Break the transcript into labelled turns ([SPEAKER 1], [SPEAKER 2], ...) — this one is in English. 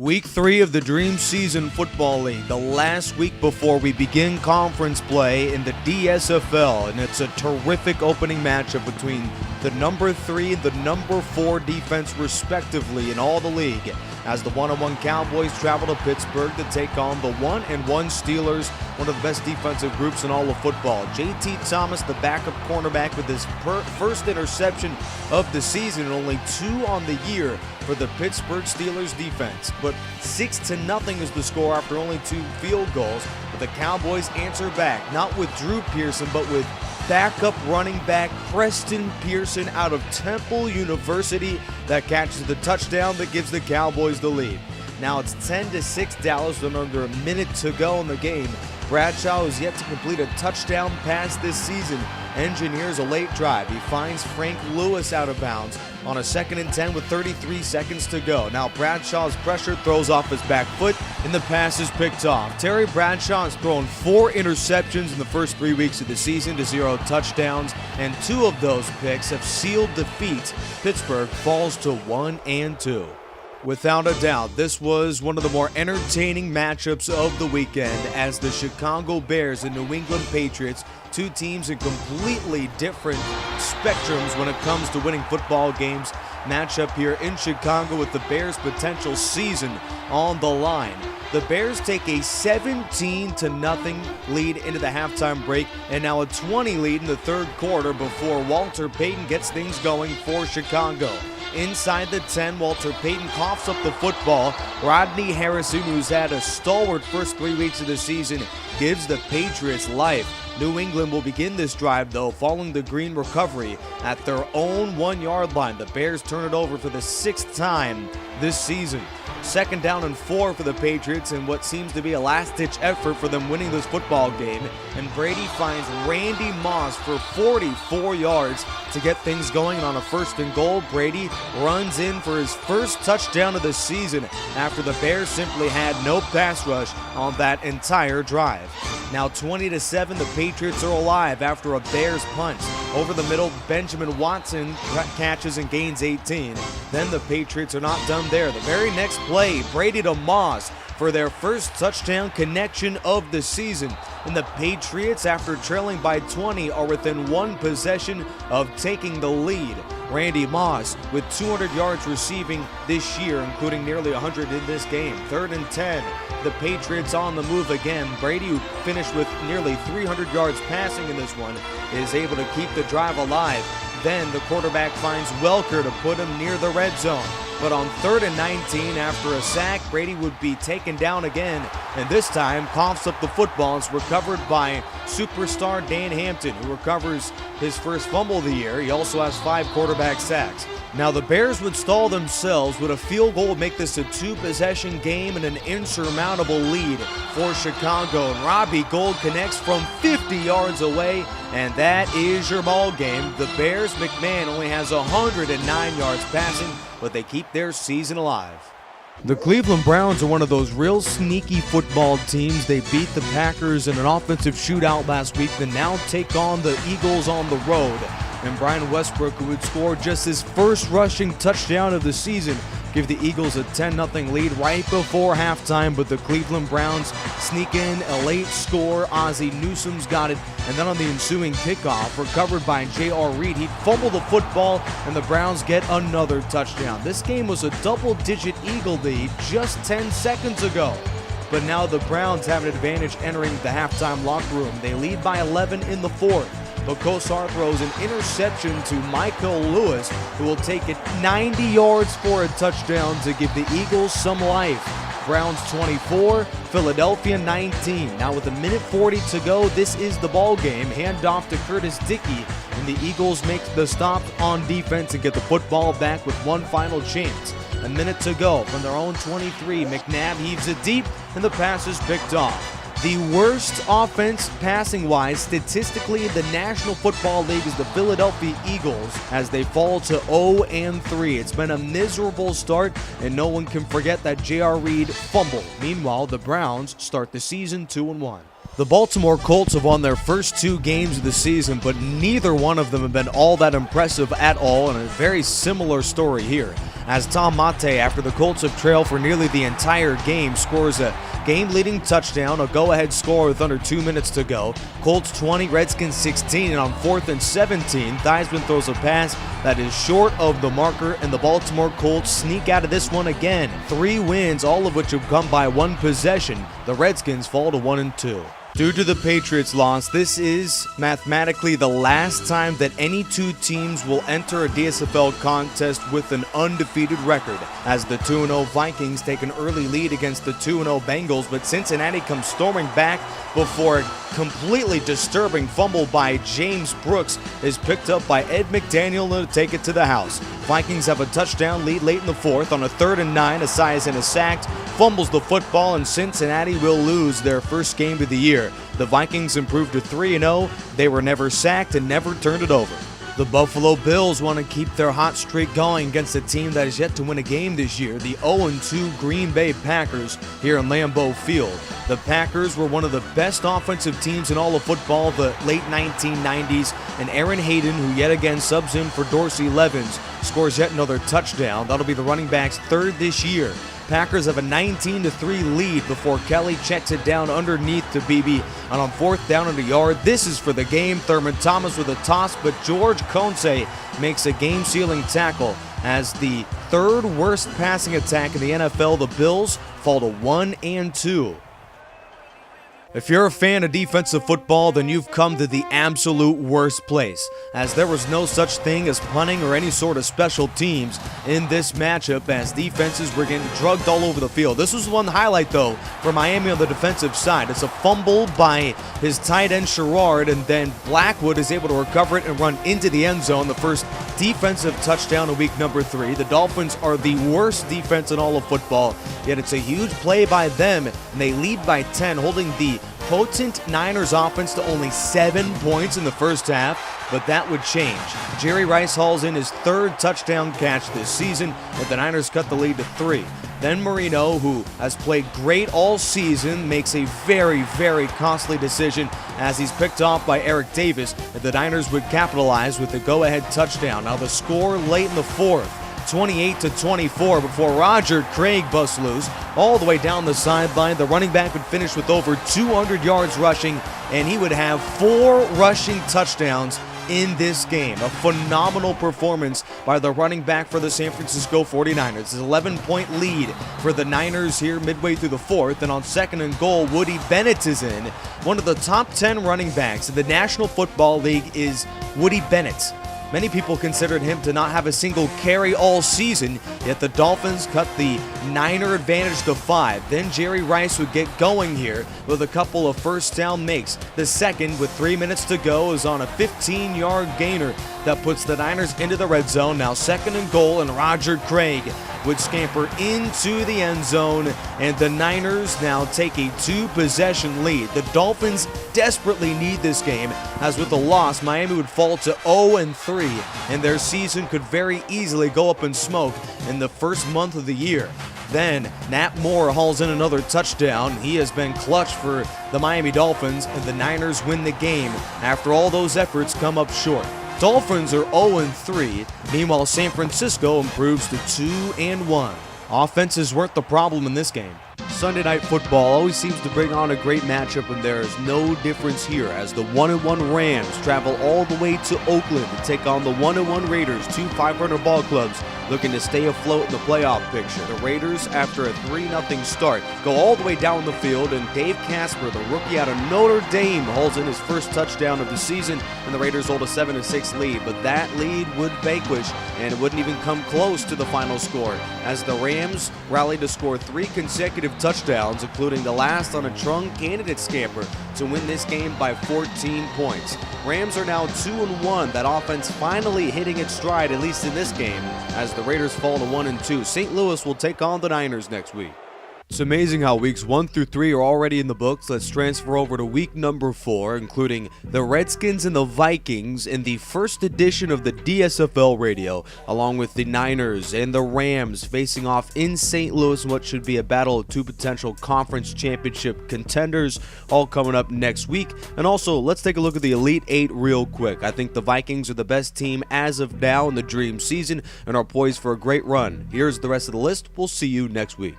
[SPEAKER 1] Week 3 of the Dream Season Football League, the last week before we begin conference play in the DSFL, and it's a terrific opening matchup between the number 3 and the number 4 defense respectively in all the league, as the 1-1 Cowboys travel to Pittsburgh to take on the 1-1 Steelers, one of the best defensive groups in all of football. J.T. Thomas, the backup cornerback, with his first interception of the season, and only 2 on the year for the Pittsburgh Steelers defense. But 6-0 is the score after only 2 field goals. But the Cowboys answer back, not with Drew Pearson, but with backup running back Preston Pearson out of Temple University that catches the touchdown that gives the Cowboys the lead. Now it's 10-6 Dallas with under a minute to go in the game. Bradshaw has yet to complete a touchdown pass this season. Engineers a late drive. He finds Frank Lewis out of bounds on a 2nd and 10 with 33 seconds to go. Now Bradshaw's pressure throws off his back foot and the pass is picked off. Terry Bradshaw has thrown 4 interceptions in the first 3 weeks of the season to 0 touchdowns, and 2 of those picks have sealed defeat. Pittsburgh falls to 1-2. Without a doubt, this was one of the more entertaining matchups of the weekend, as the Chicago Bears and New England Patriots, 2 teams in completely different spectrums when it comes to winning football games, match up here in Chicago with the Bears' potential season on the line. The Bears take a 17-0 lead into the halftime break, and now a 20 lead in the third quarter before Walter Payton gets things going for Chicago. Inside the 10, Walter Payton coughs up the football. Rodney Harrison, who's had a stalwart first 3 weeks of the season, gives the Patriots life. New England will begin this drive, though, following the green recovery at their own 1-yard line. The Bears turn it over for the 6th time this season. 2nd down and 4 for the Patriots, and what seems to be a last-ditch effort for them winning this football game. And Brady finds Randy Moss for 44 yards to get things going on a 1st and goal. Brady runs in for his first touchdown of the season after the Bears simply had no pass rush on that entire drive. Now 20-7, the Patriots are alive after a Bears punt. Over the middle, Benjamin Watson catches and gains 18. Then the Patriots are not done there. The very next play, Brady to Moss for their first touchdown connection of the season. And the Patriots, after trailing by 20, are within 1 possession of taking the lead. Randy Moss with 200 yards receiving this year, including nearly 100 in this game. 3rd and 10. The Patriots on the move again. Brady, who finished with nearly 300 yards passing in this one, is able to keep the drive alive. Then the quarterback finds Welker to put him near the red zone. But on 3rd and 19, after a sack, Brady would be taken down again, and this time coughs up the football. It's recovered by superstar Dan Hampton, who recovers his first fumble of the year. He also has 5 quarterback sacks. Now the Bears would stall themselves, with a field goal would make this a 2-possession game and an insurmountable lead for Chicago. And Robbie Gould connects from 50 yards away, and that is your ball game. The Bears, McMahon only has 109 yards passing, but they keep their season alive. The Cleveland Browns are one of those real sneaky football teams. They beat the Packers in an offensive shootout last week, then now take on the Eagles on the road. And Brian Westbrook, who would score just his first rushing touchdown of the season, give the Eagles a 10-0 lead right before halftime, but the Cleveland Browns sneak in a late score. Ozzie Newsome's got it, and then on the ensuing kickoff, recovered by J.R. Reed, he fumbled the football, and the Browns get another touchdown. This game was a double-digit Eagle lead just 10 seconds ago. But now the Browns have an advantage entering the halftime locker room. They lead by 11 in the 4th. But Kosar throws an interception to Michael Lewis, who will take it 90 yards for a touchdown to give the Eagles some life. Browns 24, Philadelphia 19. Now with 1:40 to go, this is the ball game. Handoff to Curtis Dickey, and the Eagles make the stop on defense and get the football back with one final chance. A minute to go from their own 23. McNabb heaves it deep, and the pass is picked off. The worst offense passing-wise statistically in the National Football League is the Philadelphia Eagles, as they fall to 0-3. It's been a miserable start, and no one can forget that J.R. Reed fumble. Meanwhile, the Browns start the season 2-1. The Baltimore Colts have won their first 2 games of the season, but neither one of them have been all that impressive at all, and a very similar story here. as Tom Mate, after the Colts have trailed for nearly the entire game, scores a game-leading touchdown, a go-ahead score with under 2 minutes to go. Colts 20, Redskins 16, and on 4th and 17, Theismann throws a pass that is short of the marker, and the Baltimore Colts sneak out of this one again. 3 wins, all of which have come by 1 possession. The Redskins fall to 1-2. Due to the Patriots' loss, this is mathematically the last time that any 2 teams will enter a DSFL contest with an undefeated record, as the 2-0 Vikings take an early lead against the 2-0 Bengals, but Cincinnati comes storming back before a completely disturbing fumble by James Brooks is picked up by Ed McDaniel to take it to the house. Vikings have a touchdown lead late in the 4th. On a 3rd and 9, Esiason is sacked, fumbles the football, and Cincinnati will lose their first game of the year. The Vikings improved to 3-0. They were never sacked and never turned it over. The Buffalo Bills want to keep their hot streak going against a team that has yet to win a game this year, the 0-2 Green Bay Packers here in Lambeau Field. The Packers were one of the best offensive teams in all of football the late 1990s, and Aaron Hayden, who yet again subs in for Dorsey Levens, scores yet another touchdown. That'll be the running back's 3rd this year. Packers have a 19-3 lead before Kelly checks it down underneath to Beebe, and on 4th down and a yard, this is for the game. Thurman Thomas with a toss, but George Konce makes a game-sealing tackle. As the 3rd worst passing attack in the NFL, the Bills fall to 1-2. If you're a fan of defensive football, then you've come to the absolute worst place, as there was no such thing as punting or any sort of special teams in this matchup, as defenses were getting drugged all over the field. This was one highlight, though, for Miami on the defensive side. It's a fumble by his tight end Sherrard, and then Blackwood is able to recover it and run into the end zone, the first defensive touchdown of week number 3. The Dolphins are the worst defense in all of football, yet it's a huge play by them, and they lead by 10, holding the potent Niners offense to only 7 points in the first half, but that would change. Jerry Rice hauls in his 3rd touchdown catch this season, and the Niners cut the lead to 3. Then Marino, who has played great all season, makes a very, very costly decision as he's picked off by Eric Davis, and the Niners would capitalize with a go-ahead touchdown. Now the score late in the 4th. 28-24 before Roger Craig busts loose all the way down the sideline. The running back would finish with over 200 yards rushing, and he would have 4 rushing touchdowns in this game. A phenomenal performance by the running back for the San Francisco 49ers. It's an 11-point lead for the Niners here midway through the 4th, and on 2nd and goal, Woody Bennett is in. One of the top 10 running backs in the National Football League is Woody Bennett. Many people considered him to not have a single carry all season, yet the Dolphins cut the Niner advantage to 5. Then Jerry Rice would get going here with a couple of first down makes. The second, with 3 minutes to go, is on a 15-yard gainer that puts the Niners into the red zone. Now 2nd and goal, and Roger Craig would scamper into the end zone, and the Niners now take a 2-possession lead. The Dolphins desperately need this game, as with a loss, Miami would fall to 0-3, and their season could very easily go up in smoke in the first month of the year. Then Nat Moore hauls in another touchdown. He has been clutch for the Miami Dolphins, and the Niners win the game after all those efforts come up short. Dolphins are 0-3. Meanwhile, San Francisco improves to 2-1. Offenses weren't the problem in this game. Sunday Night Football always seems to bring on a great matchup, and there is no difference here as the 1-1 Rams travel all the way to Oakland to take on the 1-1 Raiders, 2 500 ball clubs looking to stay afloat in the playoff picture. The Raiders, after a 3-0 start, go all the way down the field, and Dave Casper, the rookie out of Notre Dame, hauls in his first touchdown of the season, and the Raiders hold a 7-6 lead. But that lead would vanquish, and it wouldn't even come close to the final score, as the Rams rallied to score 3 consecutive touchdowns, including the last on a truncated scamper, to win this game by 14 points. Rams are now 2-1. That offense finally hitting its stride, at least in this game, as the Raiders fall to 1-2. St. Louis will take on the Niners next week. It's amazing how weeks 1 through 3 are already in the books. Let's transfer over to week number 4, including the Redskins and the Vikings in the first edition of the DSFL radio, along with the Niners and the Rams facing off in St. Louis in what should be a battle of two potential conference championship contenders, all coming up next week. And also, let's take a look at the Elite 8 real quick. I think the Vikings are the best team as of now in the dream season and are poised for a great run. Here's the rest of the list. We'll see you next week.